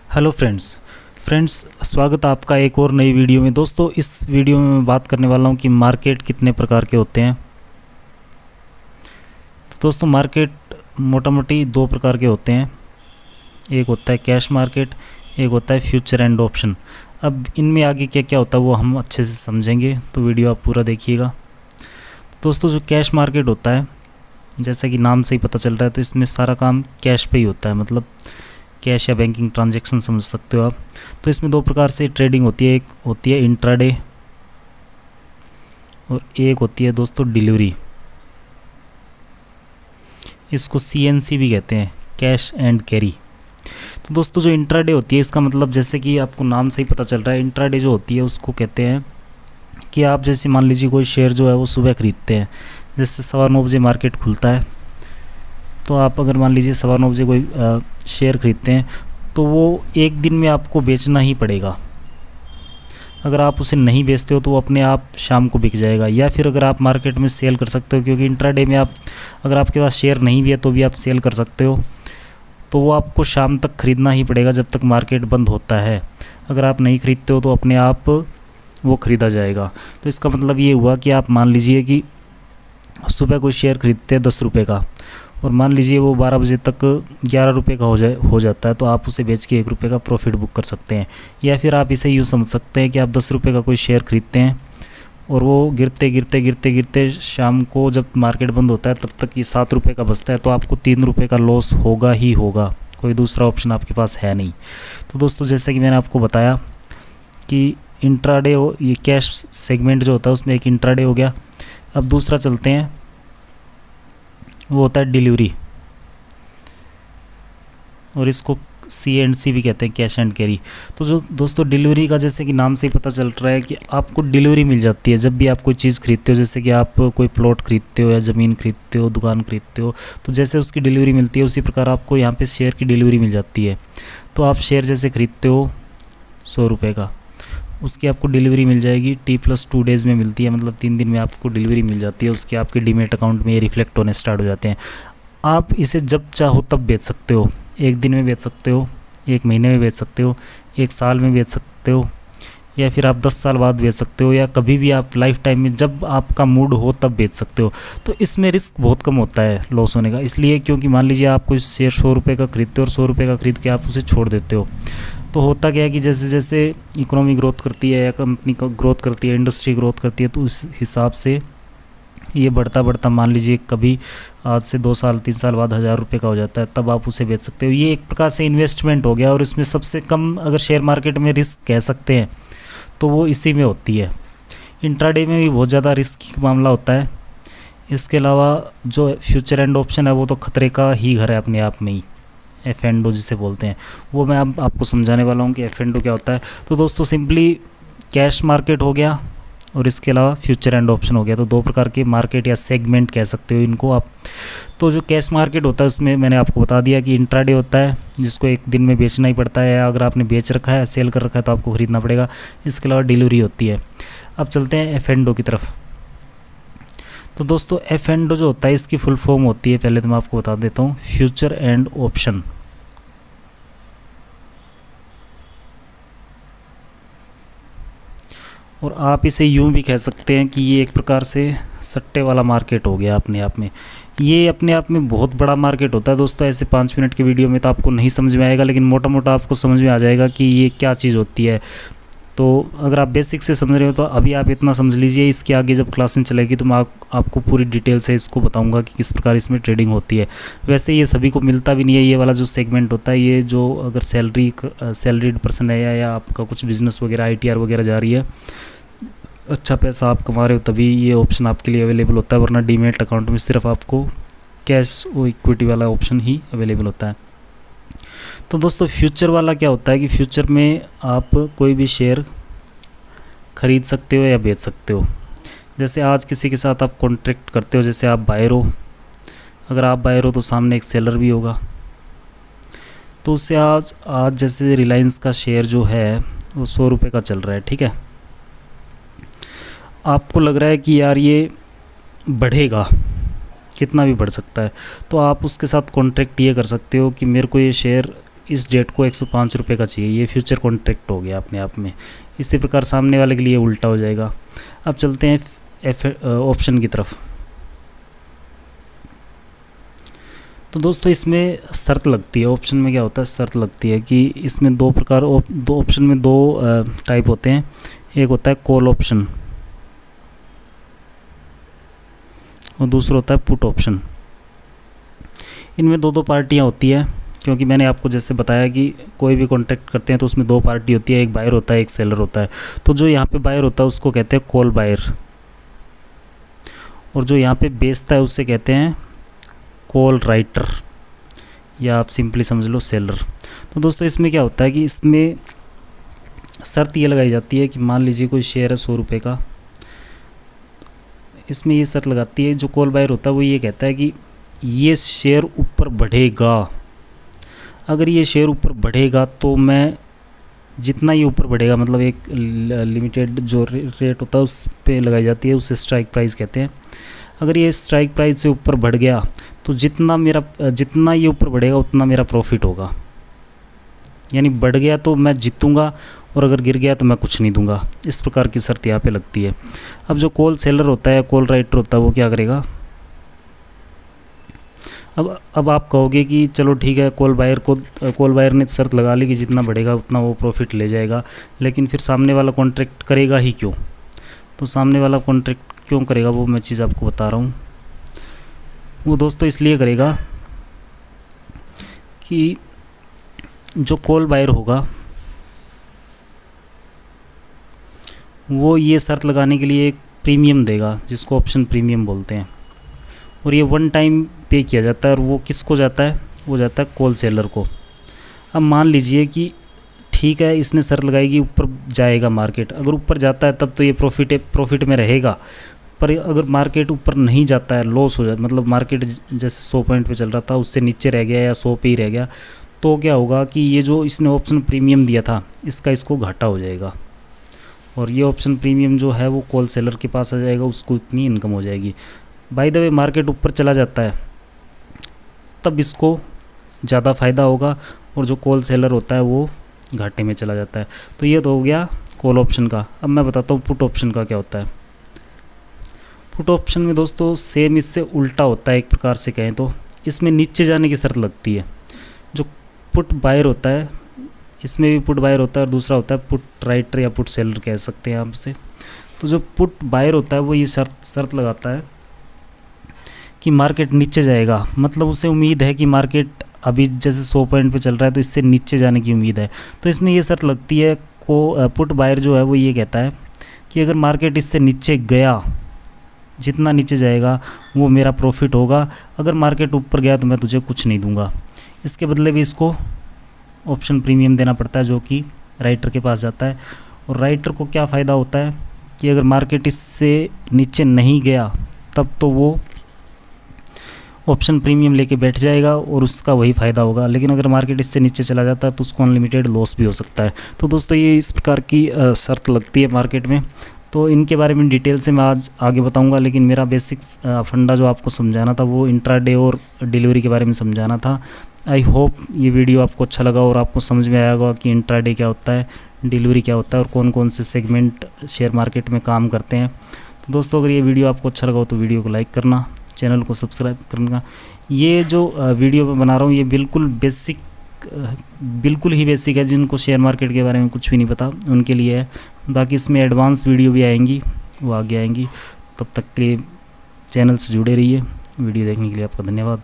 Hello friends स्वागत है आपका एक और नई वीडियो में। दोस्तों इस वीडियो में मैं बात करने वाला हूं कि मार्केट कितने प्रकार के होते हैं। तो दोस्तों मार्केट मोटा मोटी दो प्रकार के होते हैं, एक होता है कैश मार्केट, एक होता है फ्यूचर एंड ऑप्शन। अब इनमें आगे क्या क्या होता है वो हम अच्छे से समझेंगे, तो वीडियो आप पूरा देखिएगा। दोस्तों जो कैश मार्केट होता है, जैसा कि नाम से ही पता चल रहा है, तो इसमें सारा काम कैश पे ही होता है, मतलब कैश या बैंकिंग ट्रांजैक्शन समझ सकते हो आप। तो इसमें दो प्रकार से ट्रेडिंग होती है, एक होती है इंट्राडे और एक होती है दोस्तों डिलीवरी। इसको CNC भी कहते हैं, कैश एंड कैरी। तो दोस्तों जो इंट्राडे होती है, इसका मतलब जैसे कि आपको नाम से ही पता चल रहा है, इंट्राडे जो होती है उसको कहते हैं कि आप जैसे मान लीजिए कोई शेयर जो है वो सुबह खरीदते हैं, जैसे 9:15 बजे मार्केट खुलता है, तो आप अगर मान लीजिए 9:15 बजे कोई शेयर खरीदते हैं तो वो एक दिन में आपको बेचना ही पड़ेगा। अगर आप उसे नहीं बेचते हो तो वो अपने आप शाम को बिक जाएगा, या फिर अगर आप मार्केट में सेल कर सकते हो, क्योंकि इंट्राडे में आप अगर आपके पास शेयर नहीं भी है तो भी आप सेल कर सकते हो, तो वो आपको शाम तक ख़रीदना ही पड़ेगा जब तक मार्केट बंद होता है। अगर आप नहीं खरीदते हो तो अपने आप वो ख़रीदा जाएगा। तो इसका मतलब ये हुआ कि आप मान लीजिए कि सुबह कोई शेयर खरीदते हैं 10 रुपये का, और मान लीजिए वो 12 बजे तक 11 रुपये का हो जाता है, तो आप उसे बेच के 1 रुपये का प्रॉफिट बुक कर सकते हैं। या फिर आप इसे यूँ समझ सकते हैं कि आप 10 रुपये का कोई शेयर खरीदते हैं और वो गिरते गिरते गिरते गिरते शाम को जब मार्केट बंद होता है तब तक ये 7 रुपये का बचता है, तो आपको 3 रुपये का लॉस होगा ही होगा, कोई दूसरा ऑप्शन आपके पास है नहीं। तो दोस्तों जैसे कि मैंने आपको बताया कि इंट्राडे ये कैश सेगमेंट जो होता है उसमें एक इंट्राडे हो गया। अब दूसरा चलते हैं, वो होता है डिलीवरी, और इसको CNC भी कहते हैं, कैश एंड कैरी। तो जो दोस्तों डिलीवरी का जैसे कि नाम से ही पता चल रहा है कि आपको डिलीवरी मिल जाती है जब भी आप कोई चीज़ खरीदते हो, जैसे कि आप कोई प्लॉट खरीदते हो या ज़मीन खरीदते हो, दुकान खरीदते हो, तो जैसे उसकी डिलीवरी मिलती है उसी प्रकार आपको यहाँ पे शेयर की डिलीवरी मिल जाती है। तो आप शेयर जैसे खरीदते हो 100 रुपये का, उसकी आपको डिलीवरी मिल जाएगी T+2 डेज़ में मिलती है, मतलब 3 दिन में आपको डिलीवरी मिल जाती है। उसके आपके डीमेट अकाउंट में ये रिफ्लेक्ट होने स्टार्ट हो जाते हैं। आप इसे जब चाहो तब बेच सकते हो, 1 दिन में बेच सकते हो, 1 महीने में बेच सकते हो, 1 साल में बेच सकते हो, या फिर आप 10 साल बाद बेच सकते हो, या कभी भी आप लाइफ टाइम में जब आपका मूड हो तब बेच सकते हो। तो इसमें रिस्क बहुत कम होता है लॉस होने का, इसलिए क्योंकि मान लीजिए आप कोई शेयर 100 रुपये का खरीदते हो और 100 रुपये का खरीद के आप उसे छोड़ देते हो, तो होता क्या है कि जैसे जैसे इकोनॉमी ग्रोथ करती है या कंपनी का ग्रोथ करती है, इंडस्ट्री ग्रोथ करती है, तो उस हिसाब से ये बढ़ता बढ़ता मान लीजिए कभी आज से 2 साल 3 साल बाद 1000 रुपये का हो जाता है, तब आप उसे बेच सकते हो। ये एक प्रकार से इन्वेस्टमेंट हो गया, और इसमें सबसे कम अगर शेयर मार्केट में रिस्क कह सकते हैं तो वो इसी में होती है। इंट्राडे में भी बहुत ज़्यादा रिस्क का मामला होता है। इसके अलावा जो फ्यूचर एंड ऑप्शन है वो तो खतरे का ही घर है अपने आप में ही, F&O जिसे बोलते हैं, वो मैं अब आपको समझाने वाला हूँ कि F&O क्या होता है। तो दोस्तों सिंपली कैश मार्केट हो गया और इसके अलावा फ्यूचर एंड ऑप्शन हो गया, तो दो प्रकार के मार्केट या सेगमेंट कह सकते हो इनको आप। तो जो कैश मार्केट होता है उसमें मैंने आपको बता दिया कि इंट्राडे होता है जिसको 1 दिन में बेचना ही पड़ता है, या अगर आपने बेच रखा है, सेल कर रखा है, तो आपको ख़रीदना पड़ेगा। इसके अलावा डिलीवरी होती है। अब चलते हैं F&O की तरफ। तो दोस्तों F&O जो होता है इसकी फुल फॉर्म होती है, पहले तो मैं आपको बता देता हूँ, फ्यूचर एंड ऑप्शन। और आप इसे यूं भी कह सकते हैं कि ये एक प्रकार से सट्टे वाला मार्केट हो गया अपने आप में। ये अपने आप में बहुत बड़ा मार्केट होता है दोस्तों। ऐसे 5 मिनट की वीडियो में तो आपको नहीं समझ में आएगा, लेकिन मोटा मोटा आपको समझ में आ जाएगा कि ये क्या चीज़ होती है। तो अगर आप बेसिक से समझ रहे हो तो अभी आप इतना समझ लीजिए, इसके आगे जब क्लासें चलेगी तो मैं आपको पूरी डिटेल से इसको बताऊंगा कि किस प्रकार इसमें ट्रेडिंग होती है। वैसे ये सभी को मिलता भी नहीं है, ये वाला जो सेगमेंट होता है, ये जो अगर सैलरीड पर्सन है या आपका कुछ बिजनेस वगैरह ITR वगैरह जा रही है, अच्छा पैसा आप कमा रहे हो, तभी ये ऑप्शन आपके लिए अवेलेबल होता है, वरना डीमेट अकाउंट में सिर्फ आपको कैश और इक्विटी वाला ऑप्शन ही अवेलेबल होता है। तो दोस्तों फ्यूचर वाला क्या होता है कि फ्यूचर में आप कोई भी शेयर खरीद सकते हो या बेच सकते हो। जैसे आज किसी के साथ आप कॉन्ट्रैक्ट करते हो, जैसे आप बायर हो, अगर आप बायर हो तो सामने एक सेलर भी होगा, तो उससे आज जैसे रिलायंस का शेयर जो है वो 100 रुपये का चल रहा है, ठीक है। आपको लग रहा है कि यार ये बढ़ेगा, कितना भी बढ़ सकता है, तो आप उसके साथ कॉन्ट्रैक्ट ये कर सकते हो कि मेरे को ये शेयर इस डेट को 105 रुपये का चाहिए, ये फ्यूचर कॉन्ट्रैक्ट हो गया अपने आप में। इसी प्रकार सामने वाले के लिए उल्टा हो जाएगा। अब चलते हैं ऑप्शन की तरफ। तो दोस्तों इसमें शर्त लगती है, ऑप्शन में क्या होता है, शर्त लगती है कि इसमें दो ऑप्शन में दो टाइप होते हैं। एक होता है कॉल ऑप्शन और दूसरा होता है पुट ऑप्शन। इनमें दो पार्टियां होती है, क्योंकि मैंने आपको जैसे बताया कि कोई भी कॉन्ट्रैक्ट करते हैं तो उसमें दो पार्टी होती है, एक बायर होता है एक सेलर होता है। तो जो यहाँ पे बायर होता है उसको कहते हैं कॉल बायर, और जो यहाँ पे बेचता है उससे कहते हैं कॉल राइटर, या आप सिंपली समझ लो सेलर। तो दोस्तों इसमें क्या होता है कि इसमें शर्त ये लगाई जाती है कि मान लीजिए कोई शेयर है 100 रुपये का, इसमें ये शर्त लगाती है, जो कॉल बायर होता है वो ये कहता है कि ये शेयर ऊपर बढ़ेगा। अगर ये शेयर ऊपर बढ़ेगा तो मैं जितना ये ऊपर बढ़ेगा, मतलब एक लिमिटेड जो रेट होता है उस पे लगाई जाती है, उसे स्ट्राइक प्राइस कहते हैं। अगर ये स्ट्राइक प्राइस से ऊपर बढ़ गया तो जितना ये ऊपर बढ़ेगा उतना मेरा प्रॉफिट होगा। यानी बढ़ गया तो मैं जीतूंगा और अगर गिर गया तो मैं कुछ नहीं दूंगा। इस प्रकार की शर्त यहाँ पे लगती है। अब जो कॉल सेलर होता है, कॉल राइटर होता है, वो क्या करेगा। अब आप कहोगे कि चलो ठीक है, कॉल बायर ने शर्त लगा ली कि जितना बढ़ेगा उतना वो प्रॉफिट ले जाएगा, लेकिन फिर सामने वाला कॉन्ट्रैक्ट करेगा ही क्यों। तो सामने वाला कॉन्ट्रैक्ट क्यों करेगा वो मैं चीज़ आपको बता रहा हूँ। वो दोस्तों इसलिए करेगा कि जो कॉल बायर होगा वो ये शर्त लगाने के लिए एक प्रीमियम देगा, जिसको ऑप्शन प्रीमियम बोलते हैं, और ये वन टाइम पे किया जाता है। और वो किसको जाता है, वो जाता है कॉल सेलर को। अब मान लीजिए कि ठीक है, इसने शर्त लगाई कि ऊपर जाएगा मार्केट, अगर ऊपर जाता है तब तो ये प्रॉफिट में रहेगा। पर अगर मार्केट ऊपर नहीं जाता है, लॉस हो जाए, मतलब मार्केट जैसे 100 पॉइंट पे चल रहा था उससे नीचे रह गया या 100 पे ही रह गया, तो क्या होगा कि ये जो इसने ऑप्शन प्रीमियम दिया था इसको घाटा हो जाएगा, और ये ऑप्शन प्रीमियम जो है वो कॉल सेलर के पास आ जाएगा, उसको इतनी इनकम हो जाएगी। बाय द वे मार्केट ऊपर चला जाता है तब इसको ज़्यादा फ़ायदा होगा, और जो कॉल सेलर होता है वो घाटे में चला जाता है। तो ये तो हो गया कॉल ऑप्शन का। अब मैं बताता हूँ पुट ऑप्शन का क्या होता है। पुट ऑप्शन में दोस्तों सेम इससे उल्टा होता है, एक प्रकार से कहें तो इसमें नीचे जाने की शर्त लगती है। जो पुट बायर होता है, इसमें भी पुट बायर होता है, और दूसरा होता है पुट राइटर या पुट सेलर कह सकते हैं आप उसे। तो जो पुट बायर होता है वो ये शर्त लगाता है कि मार्केट नीचे जाएगा, मतलब उसे उम्मीद है कि मार्केट अभी जैसे 100 पॉइंट पे चल रहा है तो इससे नीचे जाने की उम्मीद है। तो इसमें ये शर्त लगती है पुट बायर जो है वो ये कहता है कि अगर मार्केट इससे नीचे गया, जितना नीचे जाएगा वो मेरा प्रॉफिट होगा, अगर मार्केट ऊपर गया तो मैं तुझे कुछ नहीं दूंगा। इसके बदले भी इसको ऑप्शन प्रीमियम देना पड़ता है, जो कि राइटर के पास जाता है। और राइटर को क्या फ़ायदा होता है कि अगर मार्केट इससे नीचे नहीं गया तब तो वो ऑप्शन प्रीमियम लेके बैठ जाएगा और उसका वही फ़ायदा होगा, लेकिन अगर मार्केट इससे नीचे चला जाता है तो उसको अनलिमिटेड लॉस भी हो सकता है। तो दोस्तों ये इस प्रकार की शर्त लगती है मार्केट में। तो इनके बारे में डिटेल से मैं आज आगे बताऊंगा, लेकिन मेरा बेसिक फंडा जो आपको समझाना था वो इंट्राडे और डिलीवरी के बारे में समझाना था। आई होप ये वीडियो आपको अच्छा लगा और आपको समझ में आया होगा कि इंट्राडे क्या होता है, डिलीवरी क्या होता है, और कौन कौन से सेगमेंट शेयर मार्केट में काम करते हैं। तो दोस्तों अगर ये वीडियो आपको अच्छा लगा हो तो वीडियो को लाइक करना, चैनल को सब्सक्राइब करना। ये जो वीडियो मैं बना रहा हूँ ये बिल्कुल ही बेसिक है, जिनको शेयर मार्केट के बारे में कुछ भी नहीं पता उनके लिए है। बाकी इसमें एडवांस वीडियो भी आएंगी, वो आगे आएंगी। तब तक के लिए चैनल से जुड़े रहिए। वीडियो देखने के लिए आपका धन्यवाद।